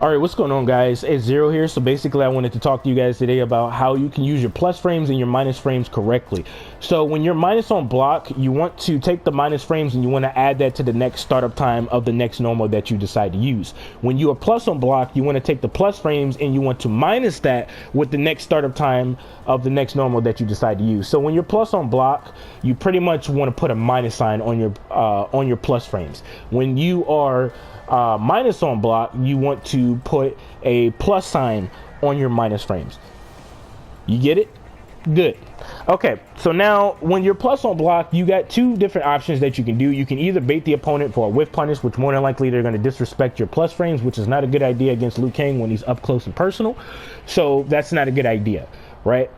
All right, what's going on, guys? It's Zero here. So basically, I wanted to talk to you guys today about how you can use your plus frames and your minus frames correctly. So when you're minus on block, you want to take the minus frames and you want to add that to the next startup time of the next normal that you decide to use. When you are plus on block, you want to take the plus frames and you want to minus that with the next startup time of the next normal that you decide to use. So when you're plus on block, you pretty much want to put a minus sign on your plus frames. When you are minus on block, you want to put a plus sign on your minus frames. You get it? Good. Okay, so now when you're plus on block, you got two different options that you can do. You can either bait the opponent for a whiff punish, which more than likely they're going to disrespect your plus frames, which is not a good idea against Liu Kang when he's up close and personal. So that's not a good idea, right?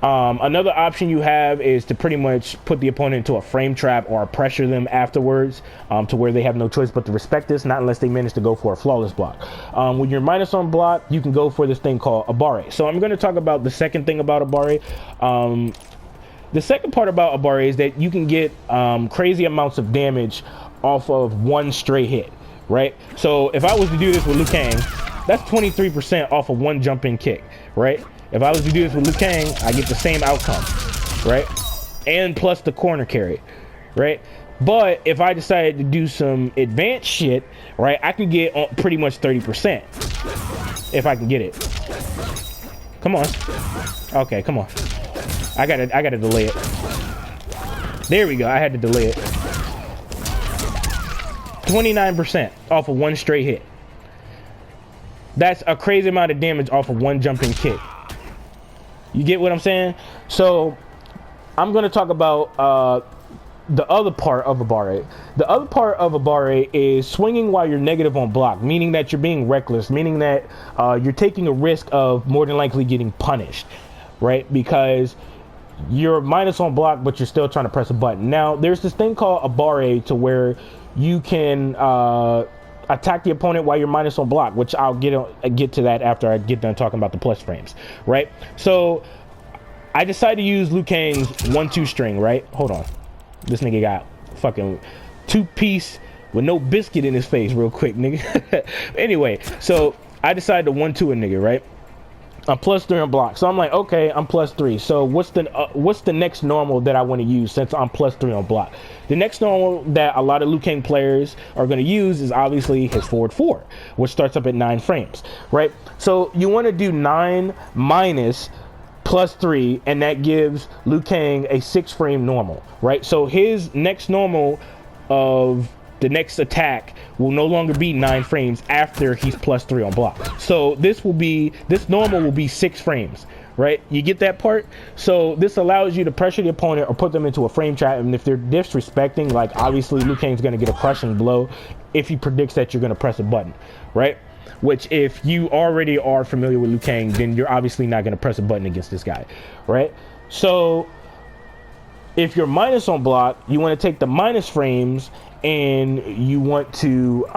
Another option you have is to pretty much put the opponent into a frame trap or pressure them afterwards to where they have no choice but to respect this, not unless they manage to go for a flawless block. When you're minus on block, you can go for this thing called Abare. So I'm going to talk about the second thing about Abare. The second part about Abare is that you can get crazy amounts of damage off of one stray hit, right? So if I was to do this with Liu Kang, that's 23% off of one jumping kick, right? If I was to do this with Liu Kang, I get the same outcome, right? And plus the corner carry, right? But if I decided to do some advanced shit, right, I can get pretty much 30% if I can get it. Come on. Okay, come on. I gotta delay it. There we go. I had to delay it. 29% off of one straight hit. That's a crazy amount of damage off of one jumping kick. You get what I'm saying? So I'm going to talk about the other part of Abare. The other part of Abare is swinging while you're negative on block, meaning that you're being reckless, meaning that you're taking a risk of more than likely getting punished, right? Because you're minus on block, but you're still trying to press a button. Now, there's this thing called Abare to where you can attack the opponent while you're minus on block, which I'll get to that after I get done talking about the plus frames, right? So I decided to use Liu Kang's 1-2 string, right? Hold on, this nigga got fucking 2-piece with no biscuit in his face real quick, nigga. Anyway, so I decided to 1-2 a nigga, right? I'm plus 3 on block, so I'm like, okay, I'm plus 3. So what's the next normal that I want to use since I'm plus 3 on block? The next normal that a lot of Liu Kang players are going to use is obviously his forward 4, which starts up at 9 frames, right? So you want to do 9 minus plus 3, and that gives Liu Kang a 6-frame normal, right? So his next normal of the next attack will no longer be 9 frames after he's plus 3 on block. So this normal will be 6 frames, right? You get that part? So this allows you to pressure the opponent or put them into a frame trap, and if they're disrespecting, like obviously Liu Kang's going to get a crushing blow if he predicts that you're going to press a button, right? Which if you already are familiar with Liu Kang, then you're obviously not going to press a button against this guy, right? So if you're minus on block, you want to take the minus frames and you want to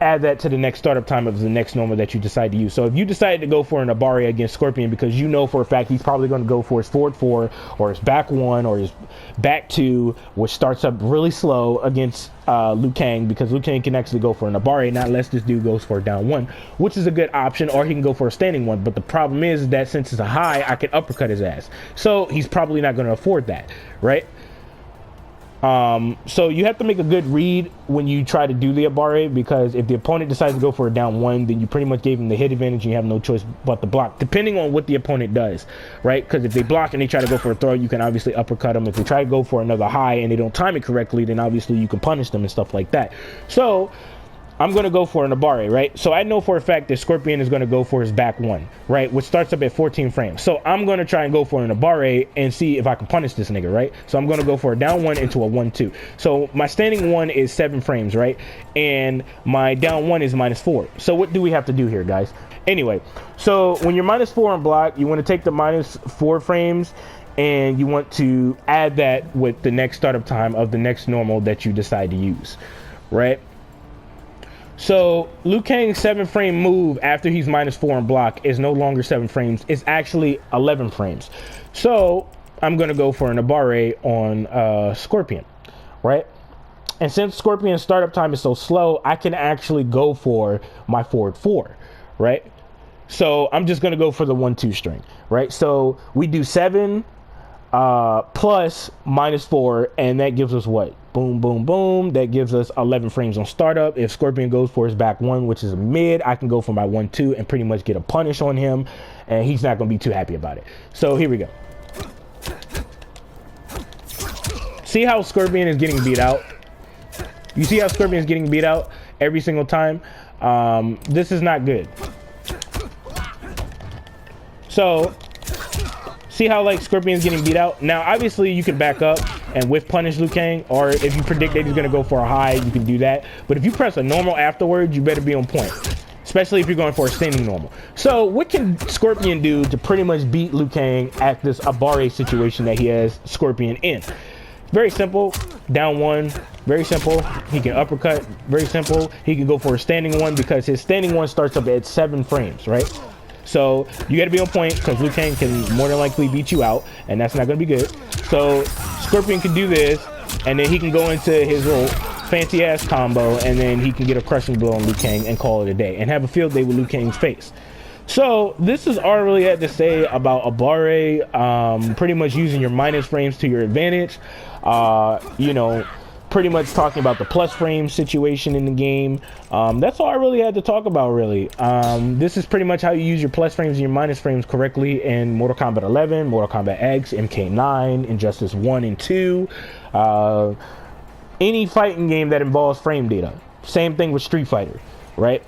add that to the next startup time of the next normal that you decide to use. So if you decide to go for an Abare against Scorpion because you know for a fact he's probably going to go for his forward 4 or his back 1 or his back 2, which starts up really slow against Liu Kang, because Liu Kang can actually go for an Abare, not unless this dude goes for a down 1, which is a good option, or he can go for a standing 1. But the problem is that since it's a high, I can uppercut his ass. So he's probably not going to afford that, right? So you have to make a good read when you try to do the Abare, because if the opponent decides to go for a down 1, then you pretty much gave him the hit advantage and you have no choice but to block, depending on what the opponent does, right? Because if they block and they try to go for a throw, you can obviously uppercut them. If they try to go for another high and they don't time it correctly, then obviously you can punish them and stuff like that. So I'm going to go for an Abare, right? So I know for a fact that Scorpion is going to go for his back 1, right? Which starts up at 14 frames. So I'm going to try and go for an Abare and see if I can punish this nigga, right? So I'm going to go for a down 1 into a 1-2. So my standing 1 is 7 frames, right? And my down 1 is minus 4. So what do we have to do here, guys? Anyway, so when you're minus 4 on block, you want to take the minus 4 frames and you want to add that with the next startup time of the next normal that you decide to use, right? So Liu Kang's 7-frame move after he's minus 4 on block is no longer 7 frames. It's actually 11 frames. So I'm going to go for an Abare on Scorpion, right? And since Scorpion's startup time is so slow, I can actually go for my forward 4, right? So I'm just going to go for the 1-2 string, right? So we do 7 plus -4, and that gives us what? Boom, boom, boom. That gives us 11 frames on startup. If Scorpion goes for his back 1, which is a mid, I can go for my 1-2 and pretty much get a punish on him, and he's not going to be too happy about it. So here we go. See how Scorpion is getting beat out? You see how Scorpion is getting beat out every single time? This is not good. So, see how like Scorpion's getting beat out? Now, obviously, you can back up and whiff punish Liu Kang, or if you predict that he's going to go for a high, you can do that. But if you press a normal afterwards, you better be on point, especially if you're going for a standing normal. So, what can Scorpion do to pretty much beat Liu Kang at this Abare situation that he has Scorpion in? Very simple, down 1, very simple. He can uppercut, very simple. He can go for a standing 1 because his standing 1 starts up at 7 frames, right? So you got to be on point because Liu Kang can more than likely beat you out, and that's not going to be good. So Scorpion can do this, and then he can go into his little fancy ass combo, and then he can get a crushing blow on Liu Kang and call it a day and have a field day with Liu Kang's face. So this is all I really had to say about Abare. Pretty much using your minus frames to your advantage. You know, pretty much talking about the plus frame situation in the game. That's all I really had to talk about, really. This is pretty much how you use your plus frames and your minus frames correctly in Mortal Kombat 11, Mortal Kombat X, MK9, Injustice 1 and 2. Any fighting game that involves frame data. Same thing with Street Fighter, right?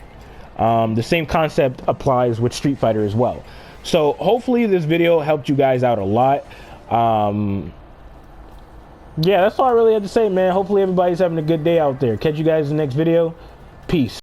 The same concept applies with Street Fighter as well. So hopefully this video helped you guys out a lot. Yeah, that's all I really had to say, man. Hopefully everybody's having a good day out there. Catch you guys in the next video. Peace.